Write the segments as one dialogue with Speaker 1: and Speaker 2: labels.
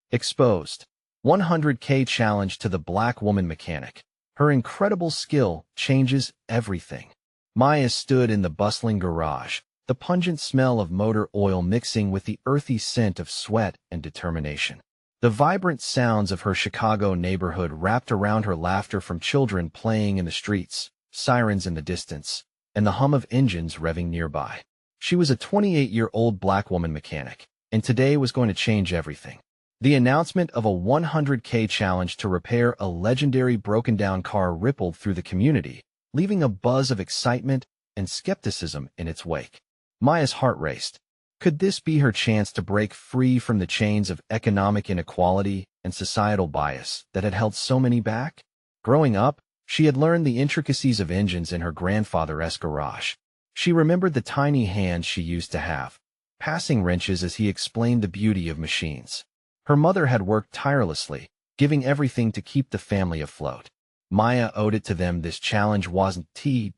Speaker 1: Exposed. 100K challenge to the black woman mechanic. Her incredible skill changes everything. Maya stood in the bustling garage, the pungent smell of motor oil mixing with the earthy scent of sweat and determination. The vibrant sounds of her Chicago neighborhood wrapped around her, laughter from children playing in the streets, sirens in the distance, and the hum of engines revving nearby. She was a 28-year-old black woman mechanic, and today was going to change everything. The announcement of a 100K challenge to repair a legendary broken-down car rippled through the community, leaving a buzz of excitement and skepticism in its wake. Maya's heart raced. Could this be her chance to break free from the chains of economic inequality and societal bias that had held so many back? Growing up, she had learned the intricacies of engines in her grandfather's garage. She remembered the tiny hands she used to have, passing wrenches as he explained the beauty of machines. Her mother had worked tirelessly, giving everything to keep the family afloat. Maya owed it to them. This challenge wasn't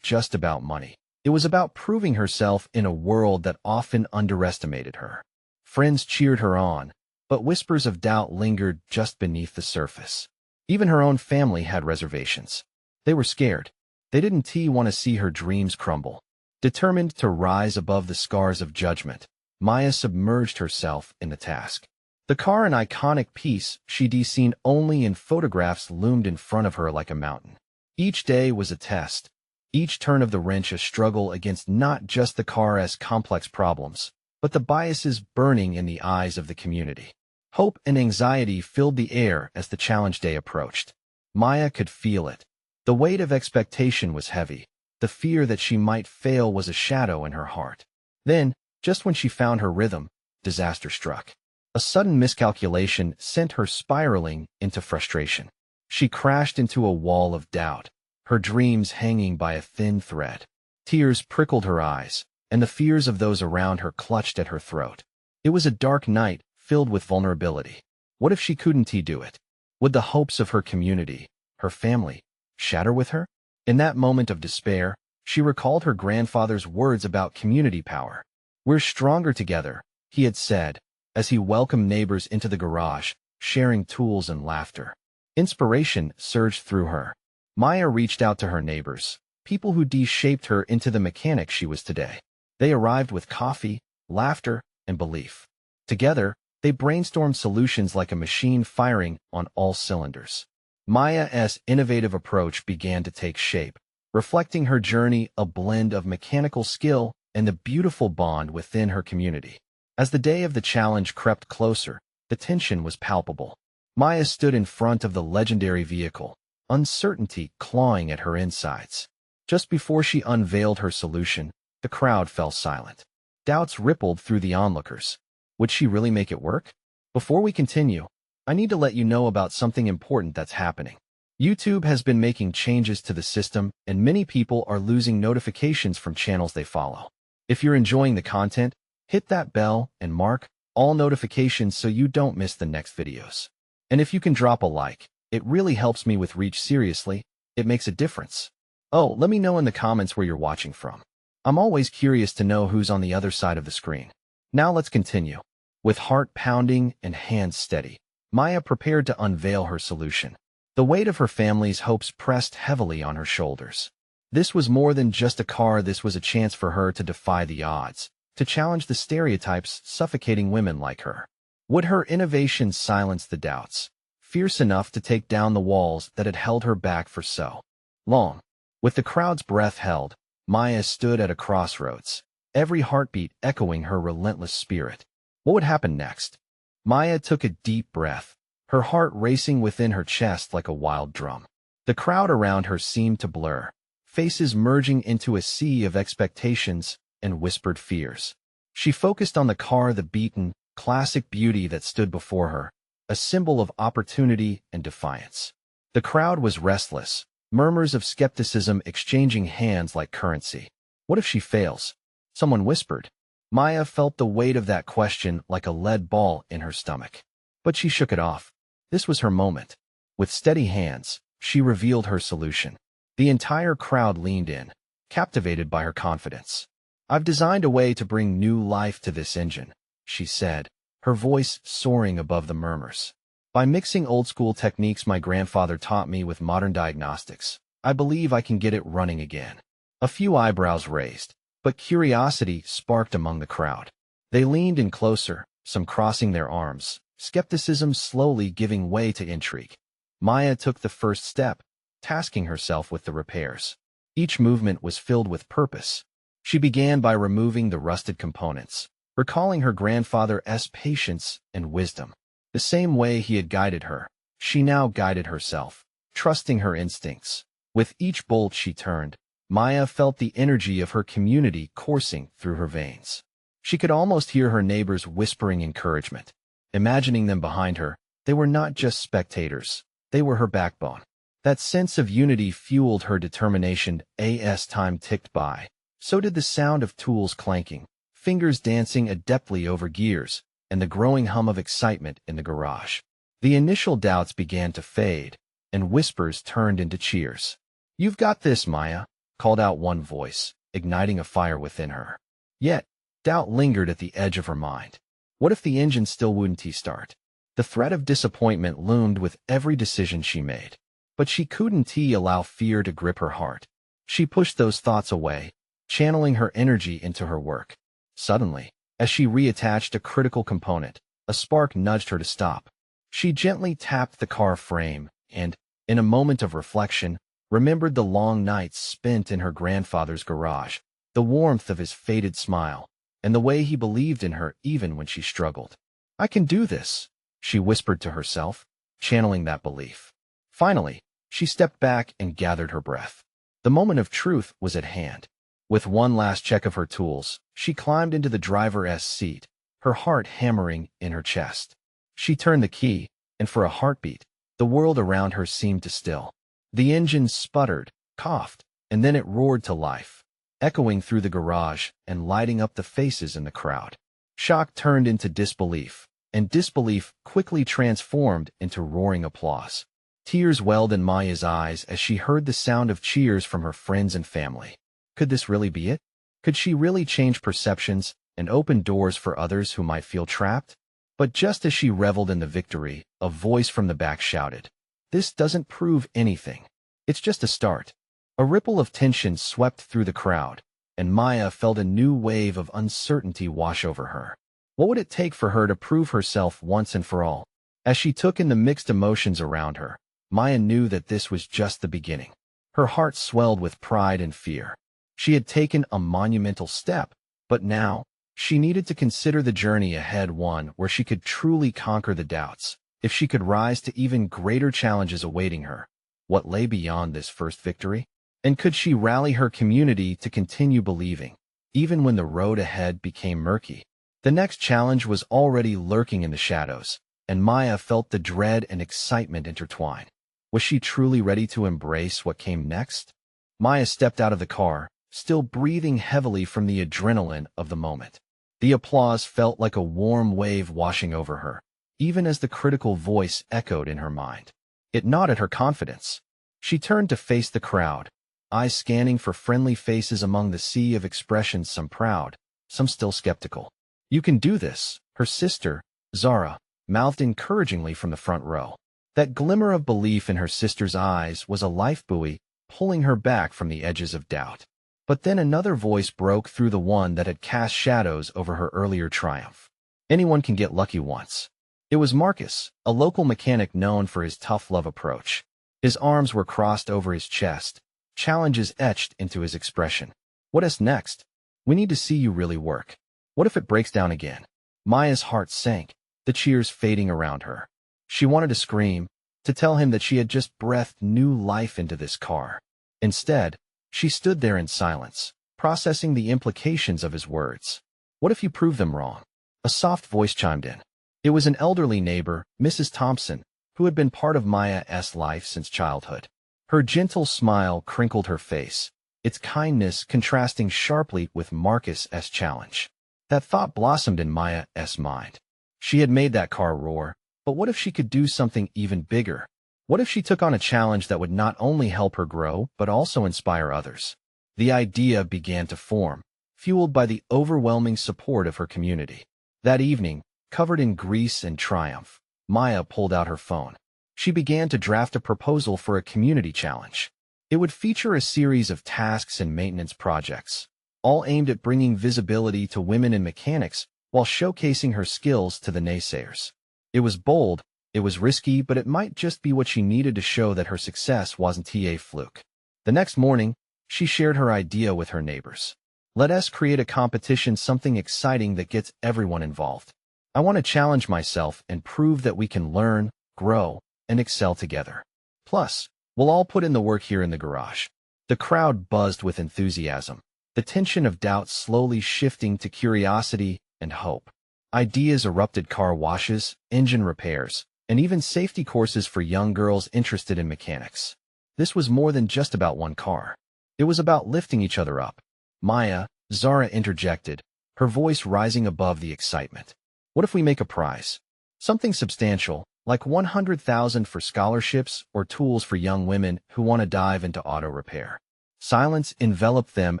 Speaker 1: just about money. It was about proving herself in a world that often underestimated her. Friends cheered her on, but whispers of doubt lingered just beneath the surface. Even her own family had reservations. They were scared. They didn't want to see her dreams crumble. Determined to rise above the scars of judgment, Maya submerged herself in the task. The car, an iconic piece she'd seen only in photographs, loomed in front of her like a mountain. Each day was a test, each turn of the wrench a struggle against not just the car's complex problems, but the biases burning in the eyes of the community. Hope and anxiety filled the air as the challenge day approached. Maya could feel it. The weight of expectation was heavy. The fear that she might fail was a shadow in her heart. Then, just when she found her rhythm, disaster struck. A sudden miscalculation sent her spiraling into frustration. She crashed into a wall of doubt, her dreams hanging by a thin thread. Tears prickled her eyes, and the fears of those around her clutched at her throat. It was a dark night, filled with vulnerability. What if she couldn't do it? Would the hopes of her community, her family, shatter with her? In that moment of despair, she recalled her grandfather's words about community power. "We're stronger together," he had said, as he welcomed neighbors into the garage, sharing tools and laughter. Inspiration surged through her. Maya reached out to her neighbors, people who shaped her into the mechanic she was today. They arrived with coffee, laughter, and belief. Together, they brainstormed solutions like a machine firing on all cylinders. Maya's innovative approach began to take shape, reflecting her journey, a blend of mechanical skill and the beautiful bond within her community. As the day of the challenge crept closer, the tension was palpable. Maya stood in front of the legendary vehicle, uncertainty clawing at her insides. Just before she unveiled her solution, the crowd fell silent. Doubts rippled through the onlookers. Would she really make it work? Before we continue, I need to let you know about something important that's happening. YouTube has been making changes to the system, and many people are losing notifications from channels they follow. If you're enjoying the content, hit that bell and mark all notifications so you don't miss the next videos. And if you can drop a like, it really helps me with reach. Seriously, it makes a difference. Oh, let me know in the comments where you're watching from. I'm always curious to know who's on the other side of the screen. Now let's continue. With heart pounding and hands steady, Maya prepared to unveil her solution. The weight of her family's hopes pressed heavily on her shoulders. This was more than just a car. This was a chance for her to defy the odds, to challenge the stereotypes suffocating women like her. Would her innovation silence the doubts, fierce enough to take down the walls that had held her back for so long? With the crowd's breath held, Maya stood at a crossroads, every heartbeat echoing her relentless spirit. What would happen next? Maya took a deep breath, her heart racing within her chest like a wild drum. The crowd around her seemed to blur, faces merging into a sea of expectations and whispered fears. She focused on the car, the beaten, classic beauty that stood before her, a symbol of opportunity and defiance. The crowd was restless, murmurs of skepticism exchanging hands like currency. What if she fails? Someone whispered. Maya felt the weight of that question like a lead ball in her stomach. But she shook it off. This was her moment. With steady hands, she revealed her solution. The entire crowd leaned in, captivated by her confidence. "I've designed a way to bring new life to this engine," she said, her voice soaring above the murmurs. By mixing old-school techniques my grandfather taught me with modern diagnostics, I believe I can get it running again. A few eyebrows raised, but curiosity sparked among the crowd. They leaned in closer, some crossing their arms, skepticism slowly giving way to intrigue. Maya took the first step, tasking herself with the repairs. Each movement was filled with purpose. She began by removing the rusted components, recalling her grandfather's patience and wisdom. The same way he had guided her, she now guided herself, trusting her instincts. With each bolt she turned, Maya felt the energy of her community coursing through her veins. She could almost hear her neighbors whispering encouragement. Imagining them behind her, they were not just spectators, they were her backbone. That sense of unity fueled her determination. As time ticked by, so did the sound of tools clanking, fingers dancing adeptly over gears, and the growing hum of excitement in the garage. The initial doubts began to fade, and whispers turned into cheers. "You've got this, Maya," called out one voice, igniting a fire within her. Yet, doubt lingered at the edge of her mind. What if the engine still wouldn't start? The threat of disappointment loomed with every decision she made. But she couldn't allow fear to grip her heart. She pushed those thoughts away, channeling her energy into her work. Suddenly, as she reattached a critical component, a spark nudged her to stop. She gently tapped the car frame and, in a moment of reflection, remembered the long nights spent in her grandfather's garage, the warmth of his faded smile, and the way he believed in her even when she struggled. "I can do this," she whispered to herself, channeling that belief. Finally, she stepped back and gathered her breath. The moment of truth was at hand. With one last check of her tools, she climbed into the driver's seat, her heart hammering in her chest. She turned the key, and for a heartbeat, the world around her seemed to still. The engine sputtered, coughed, and then it roared to life, echoing through the garage and lighting up the faces in the crowd. Shock turned into disbelief, and disbelief quickly transformed into roaring applause. Tears welled in Maya's eyes as she heard the sound of cheers from her friends and family. Could this really be it? Could she really change perceptions and open doors for others who might feel trapped? But just as she reveled in the victory, a voice from the back shouted, "This doesn't prove anything. It's just a start." A ripple of tension swept through the crowd, and Maya felt a new wave of uncertainty wash over her. What would it take for her to prove herself once and for all? As she took in the mixed emotions around her, Maya knew that this was just the beginning. Her heart swelled with pride and fear. She had taken a monumental step, but now, she needed to consider the journey ahead one where she could truly conquer the doubts, if she could rise to even greater challenges awaiting her. What lay beyond this first victory? And could she rally her community to continue believing, even when the road ahead became murky? The next challenge was already lurking in the shadows, and Maya felt the dread and excitement intertwine. Was she truly ready to embrace what came next? Maya stepped out of the car, still breathing heavily from the adrenaline of the moment. The applause felt like a warm wave washing over her, even as the critical voice echoed in her mind. It nodded her confidence. She turned to face the crowd, eyes scanning for friendly faces among the sea of expressions, some proud, some still skeptical. "You can do this," her sister, Zara, mouthed encouragingly from the front row. That glimmer of belief in her sister's eyes was a life buoy, pulling her back from the edges of doubt. But then another voice broke through the one that had cast shadows over her earlier triumph. "Anyone can get lucky once." It was Marcus, a local mechanic known for his tough love approach. His arms were crossed over his chest, challenges etched into his expression. "What is next? We need to see you really work. What if it breaks down again?" Maya's heart sank, the cheers fading around her. She wanted to scream, to tell him that she had just breathed new life into this car. Instead, she stood there in silence, processing the implications of his words. "What if you prove them wrong?" A soft voice chimed in. It was an elderly neighbor, Mrs. Thompson, who had been part of Maya's life since childhood. Her gentle smile crinkled her face, its kindness contrasting sharply with Marcus's challenge. That thought blossomed in Maya's mind. She had made that car roar, but what if she could do something even bigger? What if she took on a challenge that would not only help her grow, but also inspire others? The idea began to form, fueled by the overwhelming support of her community. That evening, covered in grease and triumph, Maya pulled out her phone. She began to draft a proposal for a community challenge. It would feature a series of tasks and maintenance projects, all aimed at bringing visibility to women in mechanics while showcasing her skills to the naysayers. It was bold, it was risky, but it might just be what she needed to show that her success wasn't a fluke. The next morning, she shared her idea with her neighbors. Let us create a competition, something exciting that gets everyone involved. I want to challenge myself and prove that we can learn, grow, and excel together. Plus, we'll all put in the work here in the garage. The crowd buzzed with enthusiasm, the tension of doubt slowly shifting to curiosity and hope. Ideas erupted: car washes, engine repairs, and even safety courses for young girls interested in mechanics. This was more than just about one car. It was about lifting each other up. Maya, Zara interjected, her voice rising above the excitement. What if we make a prize? Something substantial, like 100,000 for scholarships or tools for young women who want to dive into auto repair. Silence enveloped them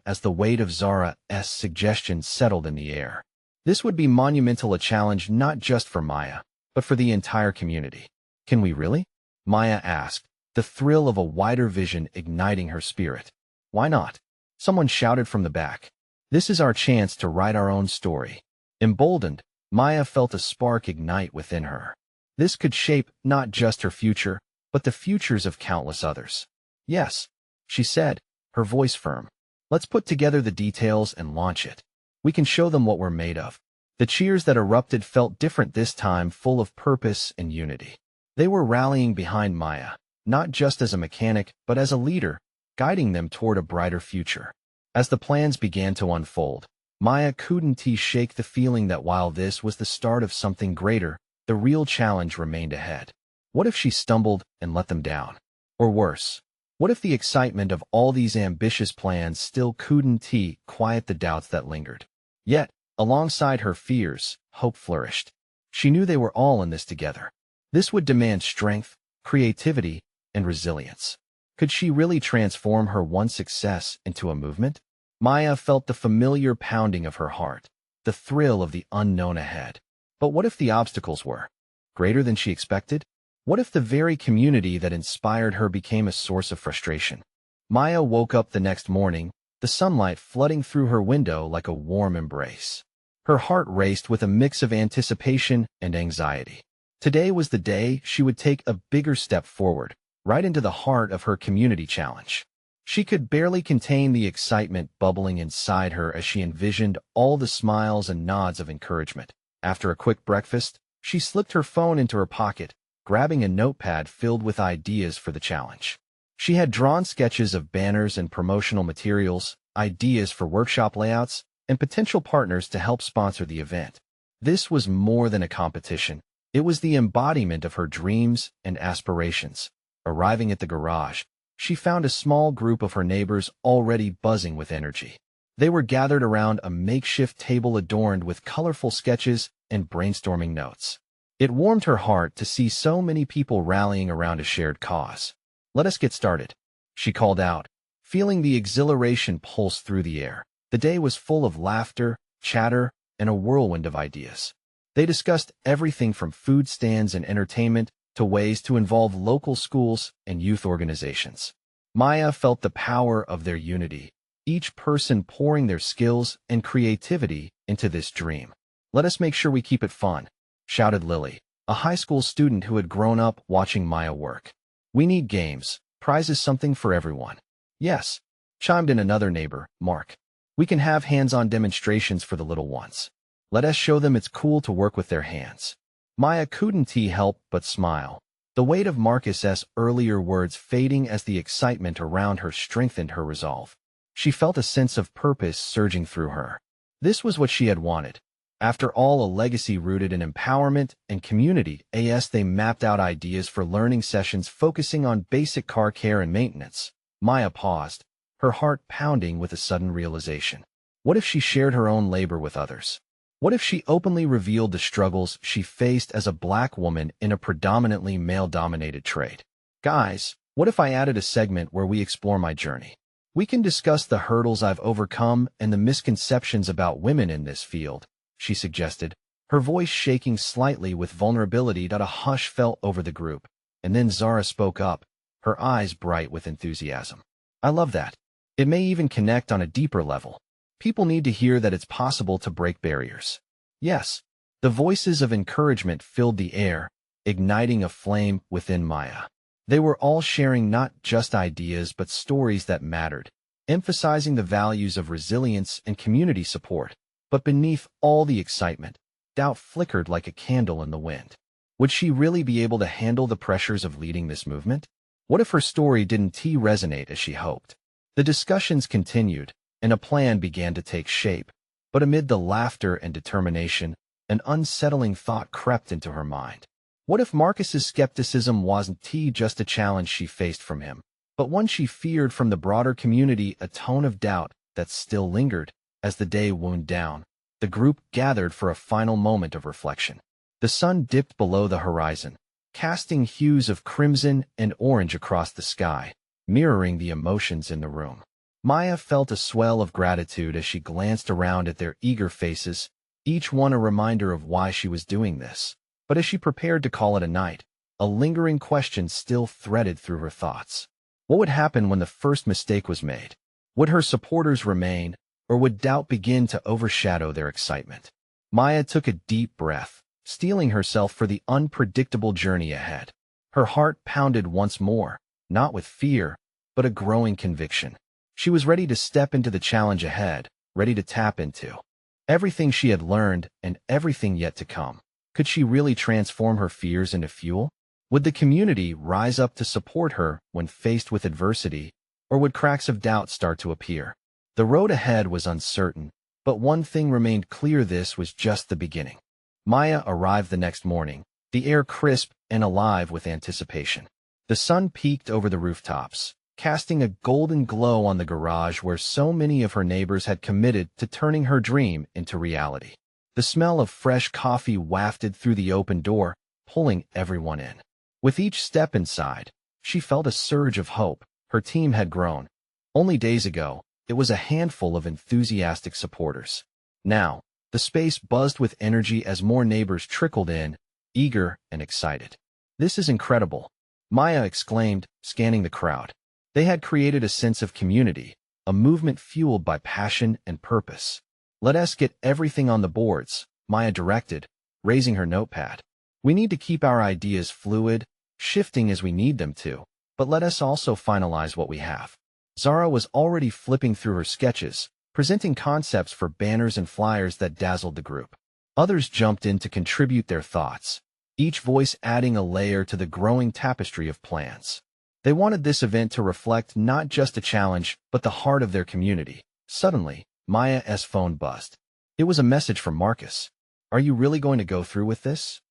Speaker 1: as the weight of Zara's suggestion settled in the air. This would be monumental, a challenge not just for Maya, but for the entire community. Can we really? Maya asked, the thrill of a wider vision igniting her spirit. Why not? Someone shouted from the back. This is our chance to write our own story. Emboldened, Maya felt a spark ignite within her. This could shape not just her future, but the futures of countless others. Yes, she said, her voice firm. Let's put together the details and launch it. We can show them what we're made of. The cheers that erupted felt different this time, full of purpose and unity. They were rallying behind Maya, not just as a mechanic, but as a leader, guiding them toward a brighter future. As the plans began to unfold, Maya couldn't shake the feeling that while this was the start of something greater, the real challenge remained ahead. What if she stumbled and let them down? Or worse, what if the excitement of all these ambitious plans still couldn't quiet the doubts that lingered? Yet, alongside her fears, hope flourished. She knew they were all in this together. This would demand strength, creativity, and resilience. Could she really transform her one success into a movement? Maya felt the familiar pounding of her heart, the thrill of the unknown ahead. But what if the obstacles were greater than she expected? What if the very community that inspired her became a source of frustration? Maya woke up the next morning, the sunlight flooding through her window like a warm embrace. Her heart raced with a mix of anticipation and anxiety. Today was the day she would take a bigger step forward, right into the heart of her community challenge. She could barely contain the excitement bubbling inside her as she envisioned all the smiles and nods of encouragement. After a quick breakfast, she slipped her phone into her pocket, grabbing a notepad filled with ideas for the challenge. She had drawn sketches of banners and promotional materials, ideas for workshop layouts, and potential partners to help sponsor the event. This was more than a competition. It was the embodiment of her dreams and aspirations. Arriving at the garage, she found a small group of her neighbors already buzzing with energy. They were gathered around a makeshift table adorned with colorful sketches and brainstorming notes. It warmed her heart to see so many people rallying around a shared cause. Let us get started, she called out, feeling the exhilaration pulse through the air. The day was full of laughter, chatter, and a whirlwind of ideas. They discussed everything from food stands and entertainment to ways to involve local schools and youth organizations. Maya felt the power of their unity, each person pouring their skills and creativity into this dream. Let us make sure we keep it fun, shouted Lily, a high school student who had grown up watching Maya work. We need games, prizes, something for everyone. Yes, chimed in another neighbor, Mark. We can have hands-on demonstrations for the little ones. Let us show them it's cool to work with their hands. Maya couldn't help but smile, the weight of Marcus's earlier words fading as the excitement around her strengthened her resolve. She felt a sense of purpose surging through her. This was what she had wanted. After all, a legacy rooted in empowerment and community. They mapped out ideas for learning sessions focusing on basic car care and maintenance. Maya paused, her heart pounding with a sudden realization. What if she shared her own labor with others? What if she openly revealed the struggles she faced as a Black woman in a predominantly male-dominated trade? Guys, what if I added a segment where we explore my journey? We can discuss the hurdles I've overcome and the misconceptions about women in this field, she suggested, her voice shaking slightly with vulnerability. A hush fell over the group, and then Zara spoke up, her eyes bright with enthusiasm. I love that. It may even connect on a deeper level. People need to hear that it's possible to break barriers. Yes, the voices of encouragement filled the air, igniting a flame within Maya. They were all sharing not just ideas but stories that mattered, emphasizing the values of resilience and community support. But beneath all the excitement, doubt flickered like a candle in the wind. Would she really be able to handle the pressures of leading this movement? What if her story didn't resonate as she hoped? The discussions continued, and a plan began to take shape. But amid the laughter and determination, an unsettling thought crept into her mind. What if Marcus's skepticism wasn't just a challenge she faced from him, but one she feared from the broader community? A tone of doubt that still lingered. As the day wound down, the group gathered for a final moment of reflection. The sun dipped below the horizon, casting hues of crimson and orange across the sky, mirroring the emotions in the room. Maya felt a swell of gratitude as she glanced around at their eager faces, each one a reminder of why she was doing this. But as she prepared to call it a night, a lingering question still threaded through her thoughts. What would happen when the first mistake was made? Would her supporters remain, or would doubt begin to overshadow their excitement? Maya took a deep breath, steeling herself for the unpredictable journey ahead. Her heart pounded once more, not with fear, but a growing conviction. She was ready to step into the challenge ahead, ready to tap into everything she had learned and everything yet to come. Could she really transform her fears into fuel? Would the community rise up to support her when faced with adversity, or would cracks of doubt start to appear? The road ahead was uncertain, but one thing remained clear: this was just the beginning. Maya arrived the next morning, the air crisp and alive with anticipation. The sun peeked over the rooftops, casting a golden glow on the garage where so many of her neighbors had committed to turning her dream into reality. The smell of fresh coffee wafted through the open door, pulling everyone in. With each step inside, she felt a surge of hope. Her team had grown. Only days ago, it was a handful of enthusiastic supporters. Now, the space buzzed with energy as more neighbors trickled in, eager and excited. "This is incredible," Maya exclaimed, scanning the crowd. They had created a sense of community, a movement fueled by passion and purpose. "Let us get everything on the boards," Maya directed, raising her notepad. "We need to keep our ideas fluid, shifting as we need them to, but let us also finalize what we have." Zara was already flipping through her sketches, presenting concepts for banners and flyers that dazzled the group. Others jumped in to contribute their thoughts, each voice adding a layer to the growing tapestry of plans. They wanted this event to reflect not just a challenge, but the heart of their community. Suddenly, Maya's phone buzzed. It was a message from Marcus. "Are you really going to go through with this?"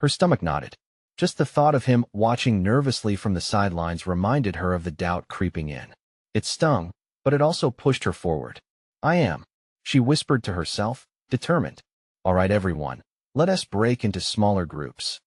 Speaker 1: Her stomach nodded. Just the thought of him watching nervously from the sidelines reminded her of the doubt creeping in. It stung, but it also pushed her forward. "I am," she whispered to herself, determined. "All right, everyone, let us break into smaller groups,"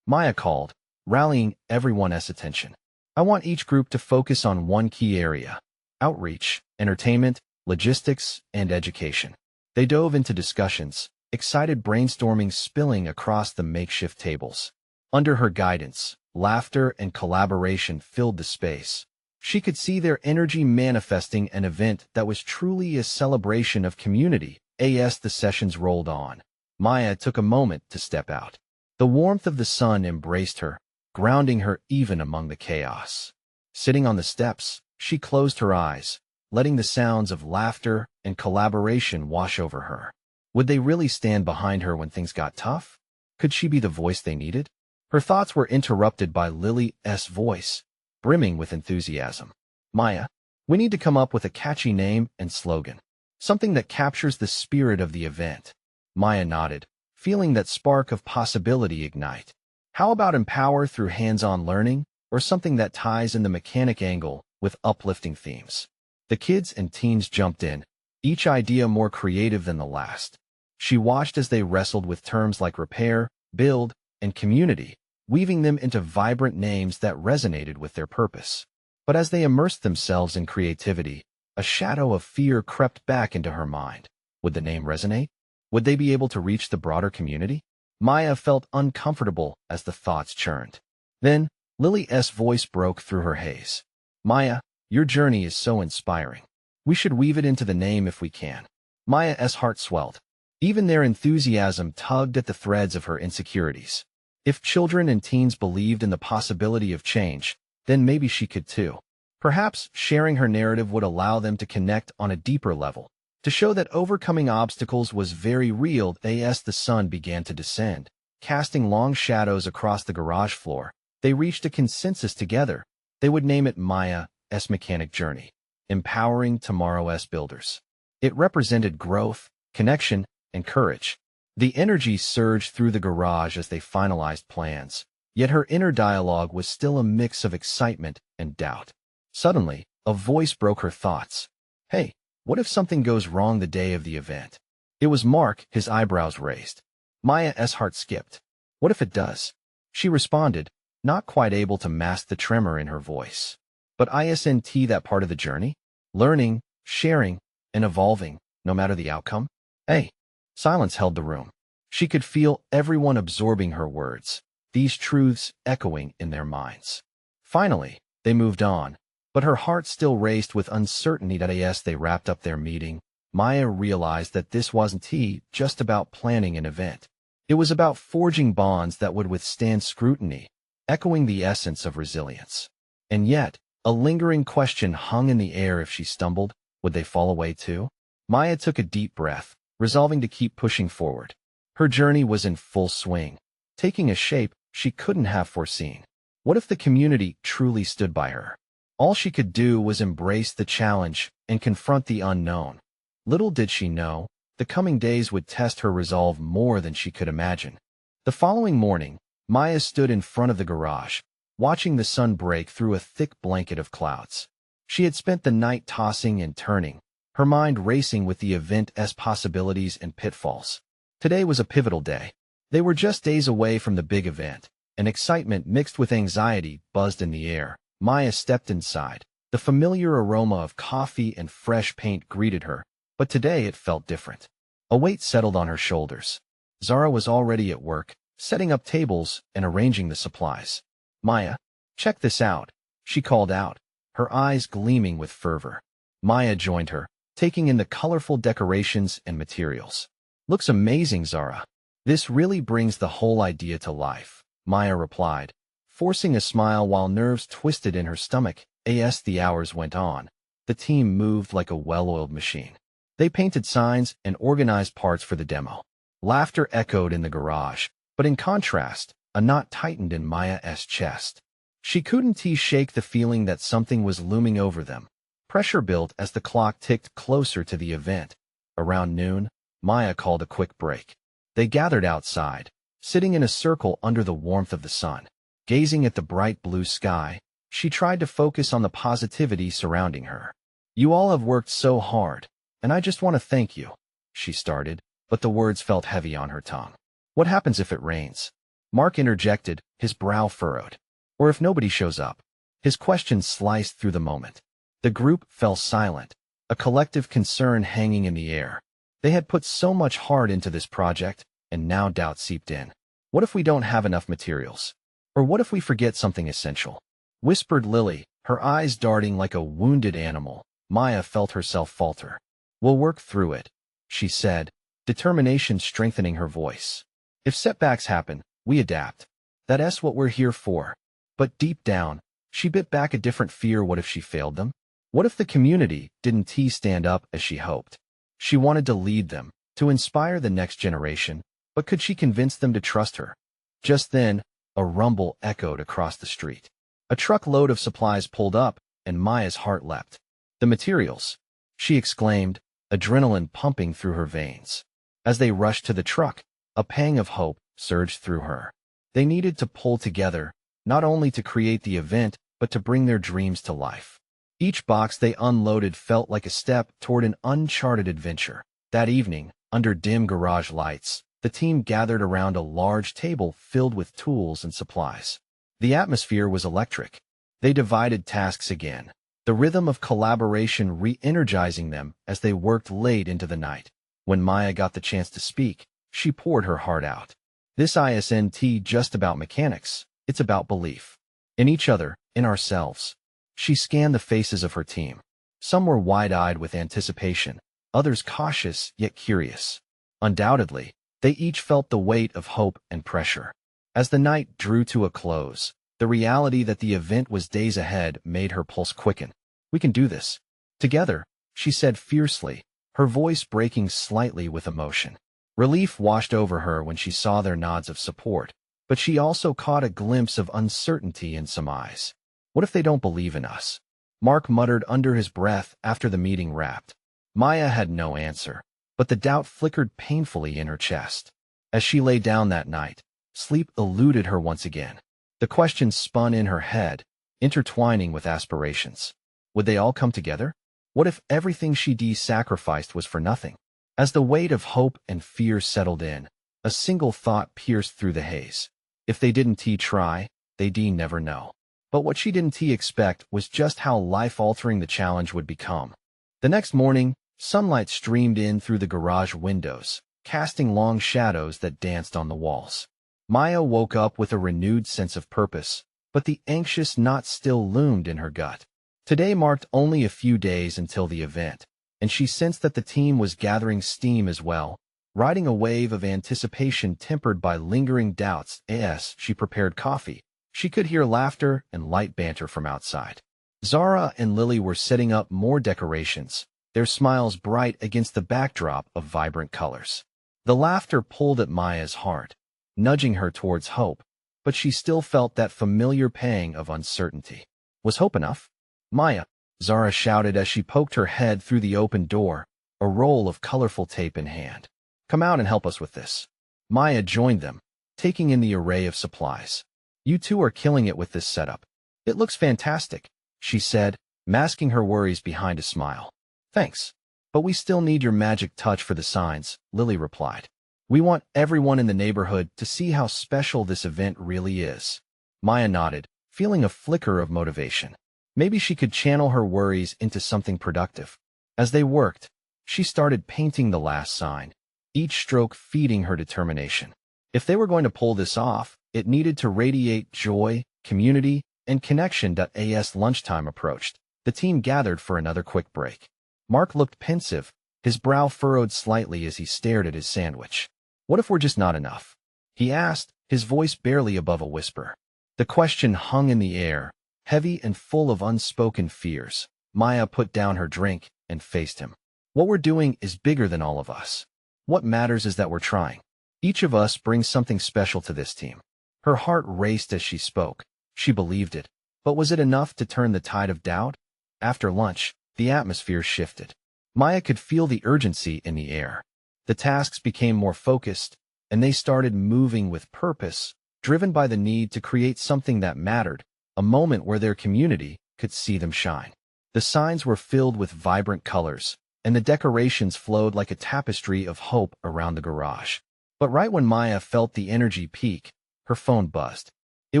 Speaker 1: Maya called, rallying everyone's attention. "I want each group to focus on one key area: outreach, entertainment, logistics, and education." They dove into discussions, excited brainstorming spilling across the makeshift tables. Under her guidance, laughter and collaboration filled the space. She could see their energy manifesting an event that was truly a celebration of community. As the sessions rolled on, Maya took a moment to step out. The warmth of the sun embraced her, grounding her even among the chaos. Sitting on the steps, she closed her eyes, letting the sounds of laughter and collaboration wash over her. Would they really stand behind her when things got tough? Could she be the voice they needed? Her thoughts were interrupted by Lily's voice, brimming with enthusiasm. "Maya, we need to come up with a catchy name and slogan. Something that captures the spirit of the event." Maya nodded, feeling that spark of possibility ignite. "How about empower through hands-on learning, or something that ties in the mechanic angle with uplifting themes?" The kids and teens jumped in, each idea more creative than the last. She watched as they wrestled with terms like repair, build, and community, weaving them into vibrant names that resonated with their purpose. But as they immersed themselves in creativity, a shadow of fear crept back into her mind. Would the name resonate? Would they be able to reach the broader community? Maya felt uncomfortable as the thoughts churned. Then, Lily's voice broke through her haze. Maya, your journey is so inspiring. We should weave it into the name if we can. Maya's heart swelled. Even their enthusiasm tugged at the threads of her insecurities. If children and teens believed in the possibility of change, then maybe she could too. Perhaps sharing her narrative would allow them to connect on a deeper level, to show that overcoming obstacles was very real. As the sun began to descend, casting long shadows across the garage floor, they reached a consensus together. They would name it Maya's Mechanic Journey, empowering tomorrow's builders. It represented growth, connection, and courage. The energy surged through the garage as they finalized plans, yet her inner dialogue was still a mix of excitement and doubt. Suddenly, a voice broke her thoughts. Hey, what if something goes wrong the day of the event? It was Mark, his eyebrows raised. Maya's heart skipped. What if it does? She responded, not quite able to mask the tremor in her voice. But isn't that part of the journey? Learning, sharing, and evolving, no matter the outcome? Hey. Silence held the room. She could feel everyone absorbing her words, these truths echoing in their minds. Finally, they moved on, but her heart still raced with uncertainty. As they wrapped up their meeting, Maya realized that this wasn't just about planning an event. It was about forging bonds that would withstand scrutiny, echoing the essence of resilience. And yet, a lingering question hung in the air. If she stumbled, would they fall away too? Maya took a deep breath, resolving to keep pushing forward. Her journey was in full swing, taking a shape she couldn't have foreseen. What if the community truly stood by her? All she could do was embrace the challenge and confront the unknown. Little did she know, the coming days would test her resolve more than she could imagine. The following morning, Maya stood in front of the garage, watching the sun break through a thick blanket of clouds. She had spent the night tossing and turning, her mind racing with the event's possibilities and pitfalls. Today was a pivotal day. They were just days away from the big event, and excitement mixed with anxiety buzzed in the air. Maya stepped inside. The familiar aroma of coffee and fresh paint greeted her, but today it felt different. A weight settled on her shoulders. Zara was already at work, setting up tables and arranging the supplies. Maya, check this out, she called out, her eyes gleaming with fervor. Maya joined her, taking in the colorful decorations and materials. Looks amazing, Zara. This really brings the whole idea to life, Maya replied, forcing a smile while nerves twisted in her stomach. As the hours went on, the team moved like a well-oiled machine. They painted signs and organized parts for the demo. Laughter echoed in the garage, but in contrast, a knot tightened in Maya's chest. She couldn't shake the feeling that something was looming over them. Pressure built as the clock ticked closer to the event. Around noon, Maya called a quick break. They gathered outside, sitting in a circle under the warmth of the sun. Gazing at the bright blue sky, she tried to focus on the positivity surrounding her. You all have worked so hard, and I just want to thank you, she started, but the words felt heavy on her tongue. What happens if it rains? Mark interjected, his brow furrowed. Or if nobody shows up? His question sliced through the moment. The group fell silent, a collective concern hanging in the air. They had put so much heart into this project, and now doubt seeped in. What if we don't have enough materials? Or what if we forget something essential? Whispered Lily, her eyes darting like a wounded animal. Maya felt herself falter. We'll work through it, she said, determination strengthening her voice. If setbacks happen, we adapt. That's what we're here for. But deep down, she bit back a different fear. What if she failed them? What if the community didn't stand up as she hoped? She wanted to lead them, to inspire the next generation, but could she convince them to trust her? Just then, a rumble echoed across the street. A truckload of supplies pulled up, and Maya's heart leapt. The materials, she exclaimed, adrenaline pumping through her veins. As they rushed to the truck, a pang of hope surged through her. They needed to pull together, not only to create the event, but to bring their dreams to life. Each box they unloaded felt like a step toward an uncharted adventure. That evening, under dim garage lights, the team gathered around a large table filled with tools and supplies. The atmosphere was electric. They divided tasks again, the rhythm of collaboration re-energizing them as they worked late into the night. When Maya got the chance to speak, she poured her heart out. This isn't just about mechanics, it's about belief. In each other, in ourselves. She scanned the faces of her team. Some were wide-eyed with anticipation, others cautious yet curious. Undoubtedly, they each felt the weight of hope and pressure. As the night drew to a close, the reality that the event was days ahead made her pulse quicken. "We can do this. Together," she said fiercely, her voice breaking slightly with emotion. Relief washed over her when she saw their nods of support, but she also caught a glimpse of uncertainty in some eyes. "What if they don't believe in us?" Mark muttered under his breath after the meeting wrapped. Maya had no answer, but the doubt flickered painfully in her chest. As she lay down that night, sleep eluded her once again. The questions spun in her head, intertwining with aspirations. Would they all come together? What if everything she'd sacrificed was for nothing? As the weight of hope and fear settled in, a single thought pierced through the haze. If they didn't try, they'd never know. But what she didn't expect was just how life-altering the challenge would become. The next morning, sunlight streamed in through the garage windows, casting long shadows that danced on the walls. Maya woke up with a renewed sense of purpose, but the anxious knot still loomed in her gut. Today marked only a few days until the event, and she sensed that the team was gathering steam as well, riding a wave of anticipation tempered by lingering doubts. As she prepared coffee, she could hear laughter and light banter from outside. Zara and Lily were setting up more decorations, their smiles bright against the backdrop of vibrant colors. The laughter pulled at Maya's heart, nudging her towards hope, but she still felt that familiar pang of uncertainty. Was hope enough? "Maya," Zara shouted as she poked her head through the open door, a roll of colorful tape in hand. "Come out and help us with this." Maya joined them, taking in the array of supplies. "You two are killing it with this setup. It looks fantastic," she said, masking her worries behind a smile. "Thanks. But we still need your magic touch for the signs," Lily replied. "We want everyone in the neighborhood to see how special this event really is." Maya nodded, feeling a flicker of motivation. Maybe she could channel her worries into something productive. As they worked, she started painting the last sign, each stroke feeding her determination. If they were going to pull this off, it needed to radiate joy, community, and connection. As lunchtime approached, the team gathered for another quick break. Mark looked pensive, his brow furrowed slightly as he stared at his sandwich. "What if we're just not enough?" he asked, his voice barely above a whisper. The question hung in the air, heavy and full of unspoken fears. Maya put down her drink and faced him. "What we're doing is bigger than all of us. What matters is that we're trying. Each of us brings something special to this team." Her heart raced as she spoke. She believed it. But was it enough to turn the tide of doubt? After lunch, the atmosphere shifted. Maya could feel the urgency in the air. The tasks became more focused, and they started moving with purpose, driven by the need to create something that mattered, a moment where their community could see them shine. The signs were filled with vibrant colors, and the decorations flowed like a tapestry of hope around the garage. But right when Maya felt the energy peak, her phone buzzed. It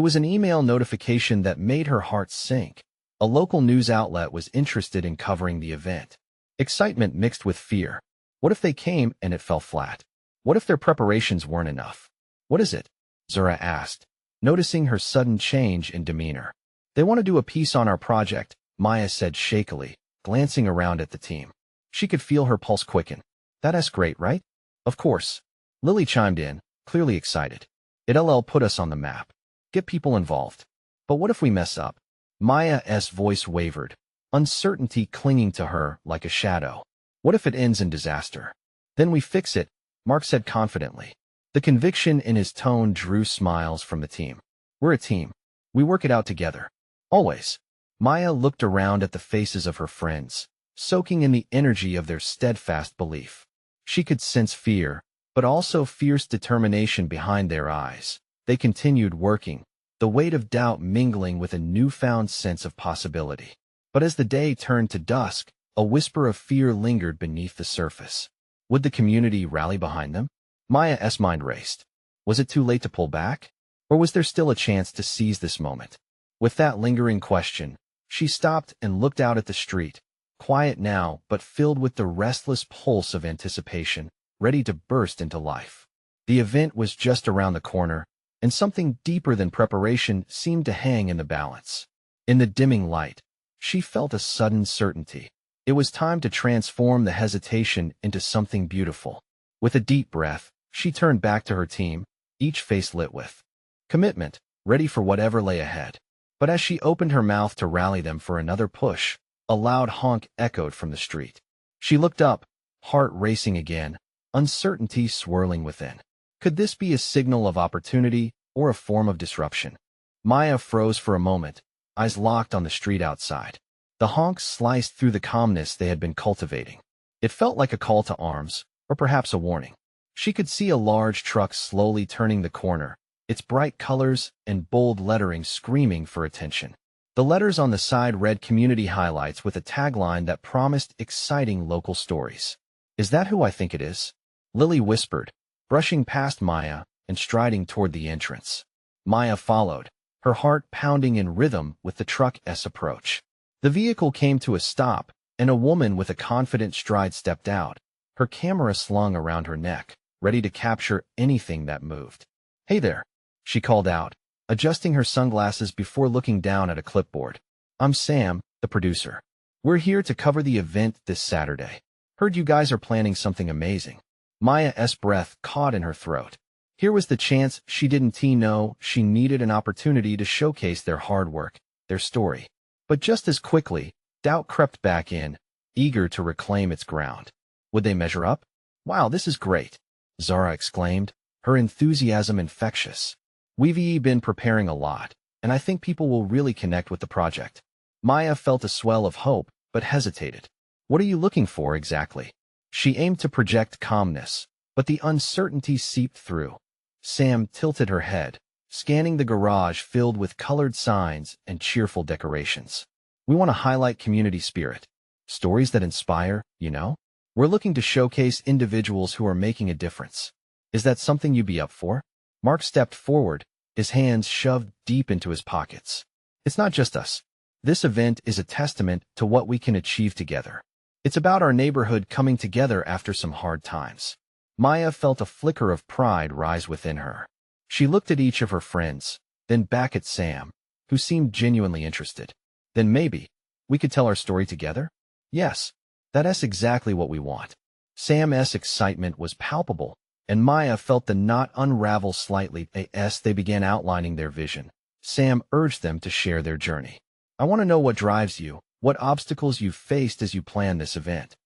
Speaker 1: was an email notification that made her heart sink. A local news outlet was interested in covering the event. Excitement mixed with fear. What if they came and it fell flat? What if their preparations weren't enough? "What is it?" Zara asked, noticing her sudden change in demeanor. "They want to do a piece on our project," Maya said shakily, glancing around at the team. She could feel her pulse quicken. "That's great, right?" "Of course." Lily chimed in, clearly excited. "It'll put us on the map. Get people involved." "But what if we mess up?" Maya's voice wavered, uncertainty clinging to her like a shadow. "What if it ends in disaster?" "Then we fix it," Mark said confidently. The conviction in his tone drew smiles from the team. "We're a team. We work it out together. Always." Maya looked around at the faces of her friends, soaking in the energy of their steadfast belief. She could sense fear, but also fierce determination behind their eyes. They continued working, the weight of doubt mingling with a newfound sense of possibility. But as the day turned to dusk, a whisper of fear lingered beneath the surface. Would the community rally behind them? Maya's mind raced. Was it too late to pull back? Or was there still a chance to seize this moment? With that lingering question, she stopped and looked out at the street, quiet now but filled with the restless pulse of anticipation. ready to burst into life. The event was just around the corner, and something deeper than preparation seemed to hang in the balance. In the dimming light, she felt a sudden certainty. It was time to transform the hesitation into something beautiful. With a deep breath, she turned back to her team, each face lit with commitment, ready for whatever lay ahead. But as she opened her mouth to rally them for another push, a loud honk echoed from the street. She looked up, heart racing again, uncertainty swirling within. Could this be a signal of opportunity or a form of disruption? Maya froze for a moment, eyes locked on the street outside. The honk sliced through the calmness they had been cultivating. It felt like a call to arms, or perhaps a warning. She could see a large truck slowly turning the corner, its bright colors and bold lettering screaming for attention. The letters on the side read Community Highlights with a tagline that promised exciting local stories. "Is that who I think it is?" Lily whispered, brushing past Maya and striding toward the entrance. Maya followed, her heart pounding in rhythm with the truck's approach. The vehicle came to a stop, and a woman with a confident stride stepped out, her camera slung around her neck, ready to capture anything that moved. "Hey there," she called out, adjusting her sunglasses before looking down at a clipboard. "I'm Sam, the producer. We're here to cover the event this Saturday. Heard you guys are planning something amazing." Maya's breath caught in her throat. Here was the chance she didn't know she needed an opportunity to showcase their hard work, their story. But just as quickly, doubt crept back in, eager to reclaim its ground. Would they measure up? "Wow, this is great," Zara exclaimed, her enthusiasm infectious. "We've been preparing a lot, and I think people will really connect with the project." Maya felt a swell of hope, but hesitated. "What are you looking for exactly?" She aimed to project calmness, but the uncertainty seeped through. Sam tilted her head, scanning the garage filled with colored signs and cheerful decorations. "We want to highlight community spirit. Stories that inspire, you know? We're looking to showcase individuals who are making a difference. Is that something you'd be up for?" Mark stepped forward, his hands shoved deep into his pockets. "It's not just us. This event is a testament to what we can achieve together. It's about our neighborhood coming together after some hard times." Maya felt a flicker of pride rise within her. She looked at each of her friends, then back at Sam, who seemed genuinely interested. "Then maybe we could tell our story together?" "Yes, that's exactly what we want." Sam's excitement was palpable, and Maya felt the knot unravel slightly as they began outlining their vision. Sam urged them to share their journey. "I want to know what drives you, what obstacles you've faced as you plan this event."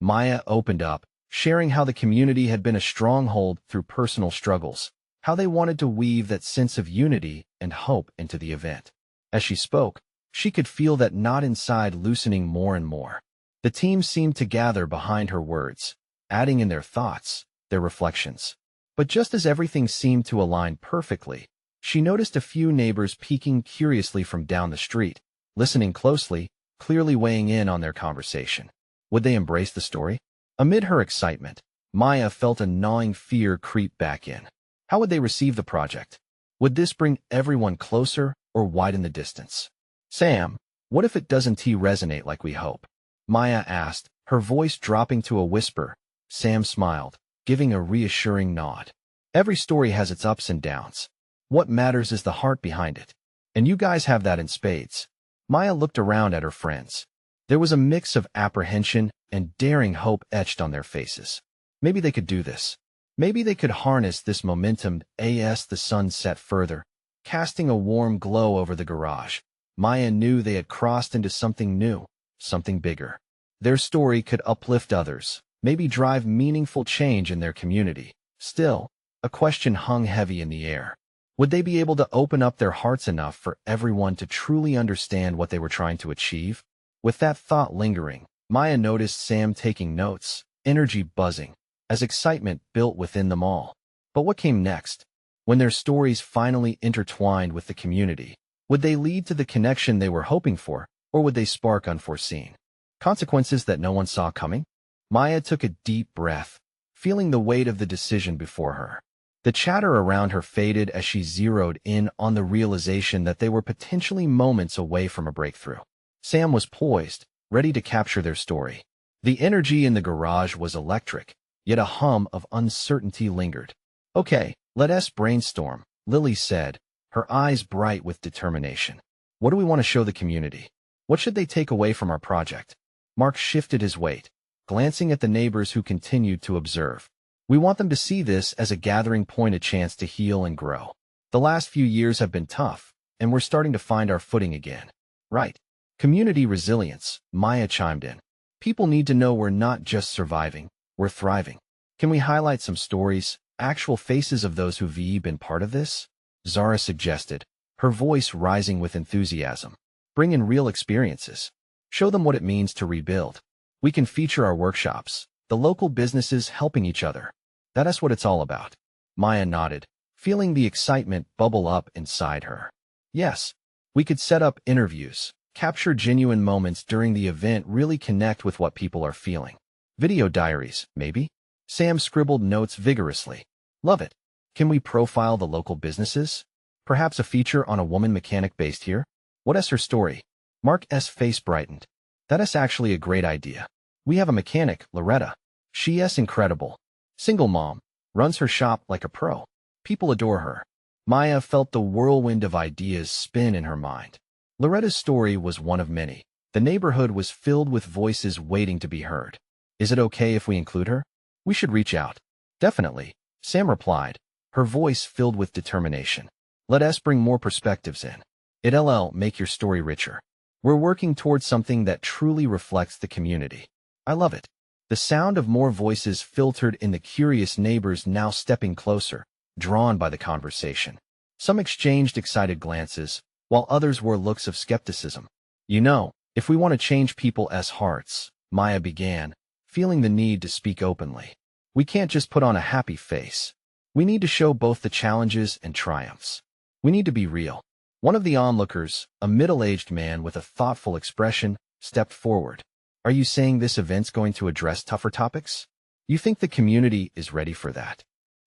Speaker 1: Maya opened up, sharing how the community had been a stronghold through personal struggles, how they wanted to weave that sense of unity and hope into the event. As she spoke, she could feel that knot inside loosening more and more. The team seemed to gather behind her words, adding in their thoughts, their reflections. But just as everything seemed to align perfectly, she noticed a few neighbors peeking curiously from down the street, listening closely, clearly weighing in on their conversation. Would they embrace the story? Amid her excitement, Maya felt a gnawing fear creep back in. How would they receive the project? Would this bring everyone closer or widen the distance? "Sam, what if it doesn't resonate like we hope?" Maya asked, her voice dropping to a whisper. Sam smiled, giving a reassuring nod. "Every story has its ups and downs. What matters is the heart behind it. And you guys have that in spades." Maya looked around at her friends. There was a mix of apprehension and daring hope etched on their faces. Maybe they could do this. Maybe they could harness this momentum as the sun set further, casting a warm glow over the garage. Maya knew they had crossed into something new, something bigger. Their story could uplift others, maybe drive meaningful change in their community. Still, a question hung heavy in the air. Would they be able to open up their hearts enough for everyone to truly understand what they were trying to achieve? With that thought lingering, Maya noticed Sam taking notes, energy buzzing, as excitement built within them all. But what came next? When their stories finally intertwined with the community, would they lead to the connection they were hoping for, or would they spark unforeseen consequences that no one saw coming? Maya took a deep breath, feeling the weight of the decision before her. The chatter around her faded as she zeroed in on the realization that they were potentially moments away from a breakthrough. Sam was poised, ready to capture their story. The energy in the garage was electric, yet a hum of uncertainty lingered. Okay, let us brainstorm, Lily said, her eyes bright with determination. What do we want to show the community? What should they take away from our project? Mark shifted his weight, glancing at the neighbors who continued to observe. We want them to see this as a gathering point, a chance to heal and grow. The last few years have been tough, and we're starting to find our footing again. Right. Community resilience, Maya chimed in. People need to know we're not just surviving, we're thriving. Can we highlight some stories, actual faces of those who've been part of this? Zara suggested, her voice rising with enthusiasm. Bring in real experiences. Show them what it means to rebuild. We can feature our workshops, the local businesses helping each other. That's what it's all about. Maya nodded, feeling the excitement bubble up inside her. Yes, we could set up interviews, capture genuine moments during the event, really connect with what people are feeling. Video diaries, maybe? Sam scribbled notes vigorously. Love it. Can we profile the local businesses? Perhaps a feature on a woman mechanic based here? What's her story? Mark's face brightened. That's actually a great idea. We have a mechanic, Loretta. She's incredible. Single mom, runs her shop like a pro. People adore her. Maya felt the whirlwind of ideas spin in her mind. Loretta's story was one of many. The neighborhood was filled with voices waiting to be heard. Is it okay if we include her? We should reach out. Definitely, Sam replied, her voice filled with determination. Let us bring more perspectives in. It'll make your story richer. We're working towards something that truly reflects the community. I love it. The sound of more voices filtered in, the curious neighbors now stepping closer, drawn by the conversation. Some exchanged excited glances, while others wore looks of skepticism. You know, if we want to change people's hearts, Maya began, feeling the need to speak openly. We can't just put on a happy face. We need to show both the challenges and triumphs. We need to be real. One of the onlookers, a middle-aged man with a thoughtful expression, stepped forward. Are you saying this event's going to address tougher topics? You think the community is ready for that?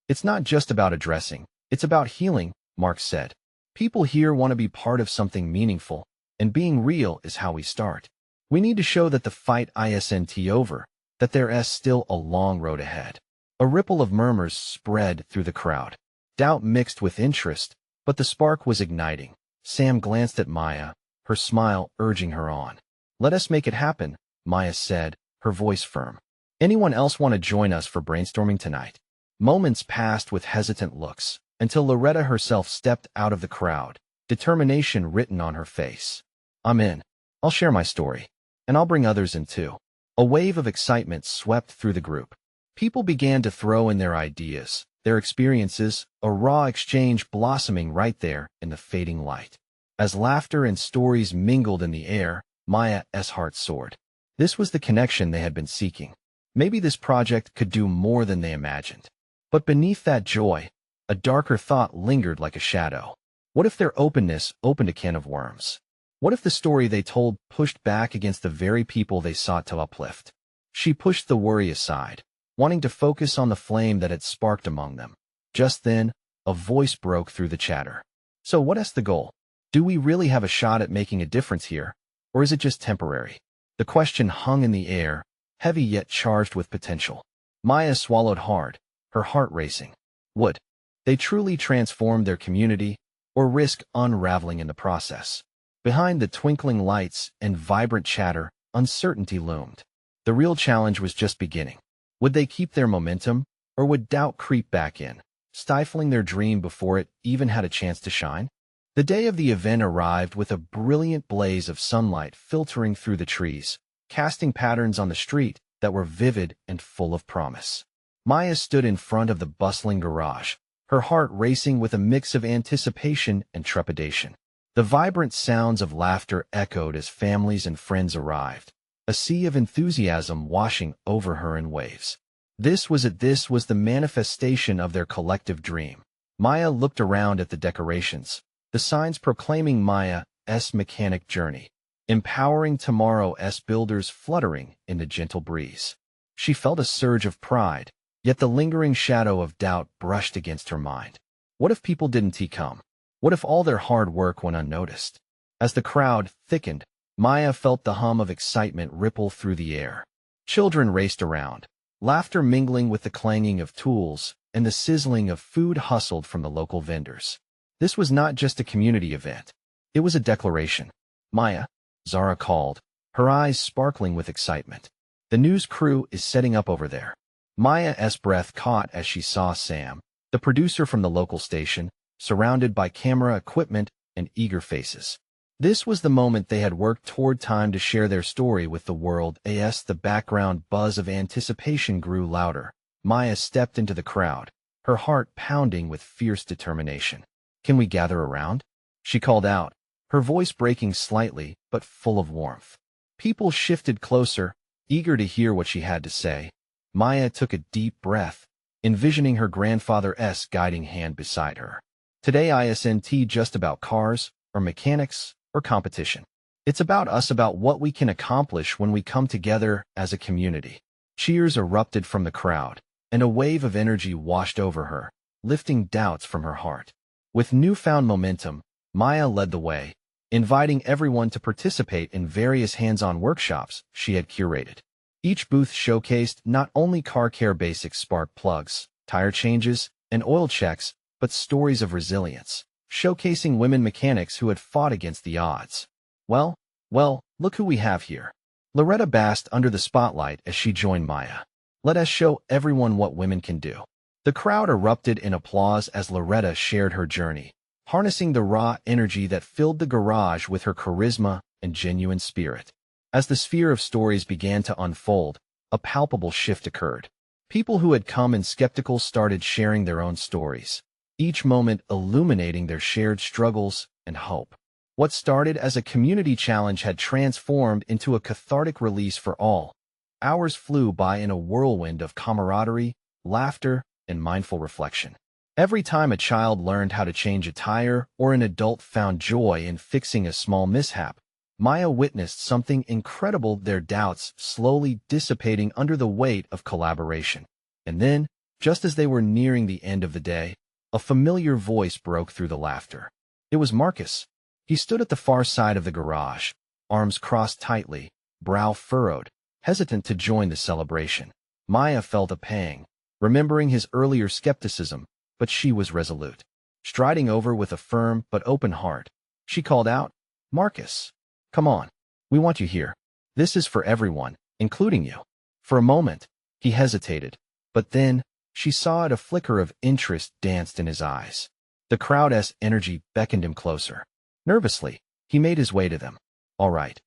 Speaker 1: It's not just about addressing, it's about healing, Mark said. People here want to be part of something meaningful, and being real is how we start. We need to show that the fight isn't over, that there's still a long road ahead. A ripple of murmurs spread through the crowd. Doubt mixed with interest, but the spark was igniting. Sam glanced at Maya, her smile urging her on. Let us make it happen, Maya said, her voice firm. Anyone else want to join us for brainstorming tonight? Moments passed with hesitant looks, until Loretta herself stepped out of the crowd, determination written on her face. I'm in. I'll share my story. And I'll bring others in too. A wave of excitement swept through the group. People began to throw in their ideas, their experiences, a raw exchange blossoming right there in the fading light. As laughter and stories mingled in the air, Maya's heart soared. This was the connection they had been seeking. Maybe this project could do more than they imagined. But beneath that joy, a darker thought lingered like a shadow. What if their openness opened a can of worms? What if the story they told pushed back against the very people they sought to uplift? She pushed the worry aside, wanting to focus on the flame that had sparked among them. Just then, a voice broke through the chatter. So what's the goal? Do we really have a shot at making a difference here, or is it just temporary? The question hung in the air, heavy yet charged with potential. Maya swallowed hard, her heart racing. Would they truly transform their community, or risk unraveling in the process? Behind the twinkling lights and vibrant chatter, uncertainty loomed. The real challenge was just beginning. Would they keep their momentum, or would doubt creep back in, stifling their dream before it even had a chance to shine? The day of the event arrived with a brilliant blaze of sunlight filtering through the trees, casting patterns on the street that were vivid and full of promise. Maya stood in front of the bustling garage, her heart racing with a mix of anticipation and trepidation. The vibrant sounds of laughter echoed as families and friends arrived, a sea of enthusiasm washing over her in waves. This was the manifestation of their collective dream. Maya looked around at the decorations, the signs proclaiming Maya's mechanic journey, empowering tomorrow's builders fluttering in the gentle breeze. She felt a surge of pride, yet the lingering shadow of doubt brushed against her mind. What if people didn't come? What if all their hard work went unnoticed? As the crowd thickened, Maya felt the hum of excitement ripple through the air. Children raced around, laughter mingling with the clanging of tools and the sizzling of food hustled from the local vendors. This was not just a community event. It was a declaration. "Maya," Zara called, her eyes sparkling with excitement. "The news crew is setting up over there." Maya's breath caught as she saw Sam, the producer from the local station, surrounded by camera equipment and eager faces. This was the moment they had worked toward, time to share their story with the world. As the background buzz of anticipation grew louder, Maya stepped into the crowd, her heart pounding with fierce determination. "Can we gather around?" she called out, her voice breaking slightly but full of warmth. People shifted closer, eager to hear what she had to say. Maya took a deep breath, envisioning her grandfather's guiding hand beside her. "Today isn't just about cars, or mechanics, or competition. It's about us, about what we can accomplish when we come together as a community." Cheers erupted from the crowd, and a wave of energy washed over her, lifting doubts from her heart. With newfound momentum, Maya led the way, inviting everyone to participate in various hands-on workshops she had curated. Each booth showcased not only car care basics, spark plugs, tire changes, and oil checks, but stories of resilience, showcasing women mechanics who had fought against the odds. Well, look who we have here." Loretta basked under the spotlight as she joined Maya. "Let us show everyone what women can do." The crowd erupted in applause as Loretta shared her journey, harnessing the raw energy that filled the garage with her charisma and genuine spirit. As the sphere of stories began to unfold, a palpable shift occurred. People who had come in skeptical started sharing their own stories, each moment illuminating their shared struggles and hope. What started as a community challenge had transformed into a cathartic release for all. Hours flew by in a whirlwind of camaraderie, laughter, and mindful reflection. Every time a child learned how to change a tire or an adult found joy in fixing a small mishap, Maya witnessed something incredible, their doubts slowly dissipating under the weight of collaboration. And then, just as they were nearing the end of the day, a familiar voice broke through the laughter. It was Marcus. He stood at the far side of the garage, arms crossed tightly, brow furrowed, hesitant to join the celebration. Maya felt a pang, remembering his earlier skepticism, but she was resolute. Striding over with a firm but open heart, she called out, "Marcus, come on. We want you here. This is for everyone, including you." For a moment, he hesitated, but then she saw a flicker of interest danced in his eyes. The crowd's energy beckoned him closer. Nervously, he made his way to them. All right,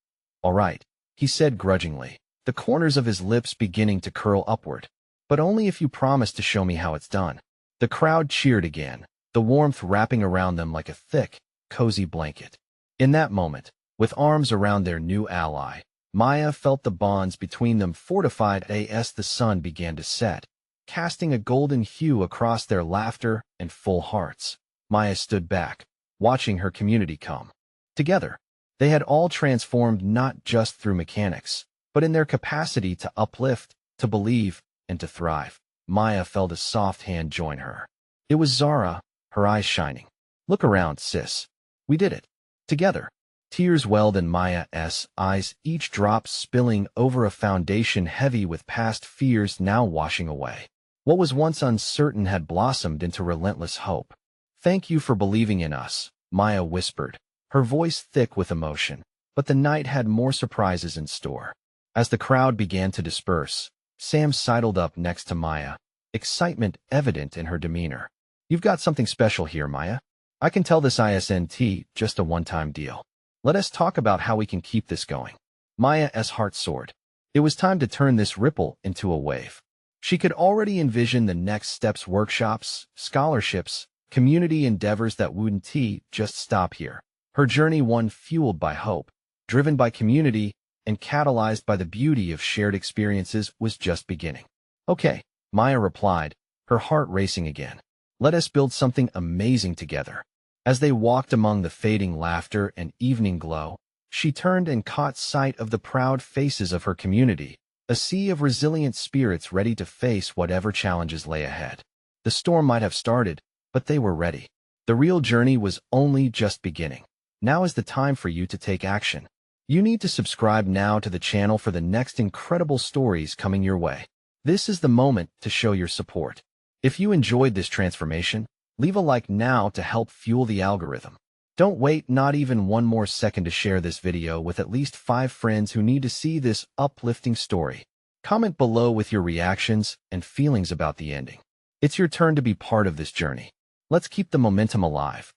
Speaker 1: he said grudgingly, the corners of his lips beginning to curl upward. "But only if you promise to show me how it's done." The crowd cheered again, the warmth wrapping around them like a thick, cozy blanket. In that moment, with arms around their new ally, Maya felt the bonds between them fortified as the sun began to set, casting a golden hue across their laughter and full hearts. Maya stood back, watching her community come together. They had all transformed not just through mechanics, but in their capacity to uplift, to believe, and to thrive. Maya felt a soft hand join her. It was Zara, her eyes shining. "Look around, sis. We did it. Together." Tears welled in Maya's eyes, each drop spilling over a foundation heavy with past fears now washing away. What was once uncertain had blossomed into relentless hope. "Thank you for believing in us," Maya whispered, her voice thick with emotion, but the night had more surprises in store. As the crowd began to disperse, Sam sidled up next to Maya, excitement evident in her demeanor. "You've got something special here, Maya. I can tell this isn't just a one-time deal. Let us talk about how we can keep this going." Maya's heart soared. It was time to turn this ripple into a wave. She could already envision the next steps: workshops, scholarships, community endeavors that wouldn't just stop here. Her journey, one fueled by hope, driven by community, and catalyzed by the beauty of shared experiences, was just beginning. "Okay," Maya replied, her heart racing again. "Let us build something amazing together." As they walked among the fading laughter and evening glow, she turned and caught sight of the proud faces of her community, a sea of resilient spirits ready to face whatever challenges lay ahead. The storm might have started, but they were ready. The real journey was only just beginning. Now is the time for you to take action. You need to subscribe now to the channel for the next incredible stories coming your way. This is the moment to show your support. If you enjoyed this transformation, leave a like now to help fuel the algorithm. Don't wait not even one more second to share this video with at least 5 friends who need to see this uplifting story. Comment below with your reactions and feelings about the ending. It's your turn to be part of this journey. Let's keep the momentum alive.